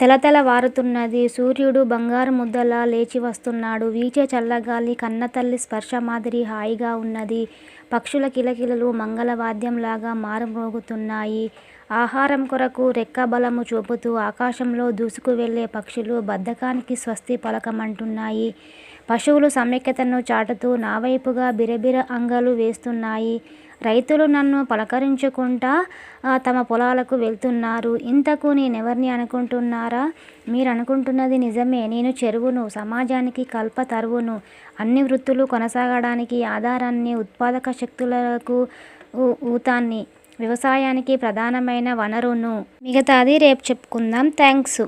తెలతెలవారుతున్నది. సూర్యుడు బంగారు ముద్దలా లేచి వస్తున్నాడు. వీచే చల్లగాలి కన్నతల్లి స్పర్శ మాదిరి హాయిగా ఉన్నది. పక్షుల కిలకిలలు మంగళవాద్యంలాగా మారుమ్రోగుతున్నాయి. ఆహారం కొరకు రెక్కబలము చూపుతూ ఆకాశంలో దూసుకు వెళ్లే పక్షులు బద్ధకానికి స్వస్తి పలకమంటున్నాయి. పశువులు సమైక్యతను చాటుతూ నావైపుగా బిరబిర అంగలు వేస్తున్నాయి. రైతులు నన్ను పలకరించుకుంటా తమ పొలాలకు వెళ్తున్నారు. ఇంతకు నేనెవర్ని అనుకుంటున్నారా? మీరనుకుంటున్నది నిజమే. నేను చెరువును, సమాజానికి కల్పతరువును, అన్ని వృత్తులు కొనసాగడానికి ఆధారాన్ని, ఉత్పాదక శక్తులకు ఊతాన్ని, వ్యవసాయానికి ప్రధానమైన వనరును. మిగతాది రేపు చెప్పుకుందాం. థ్యాంక్స్.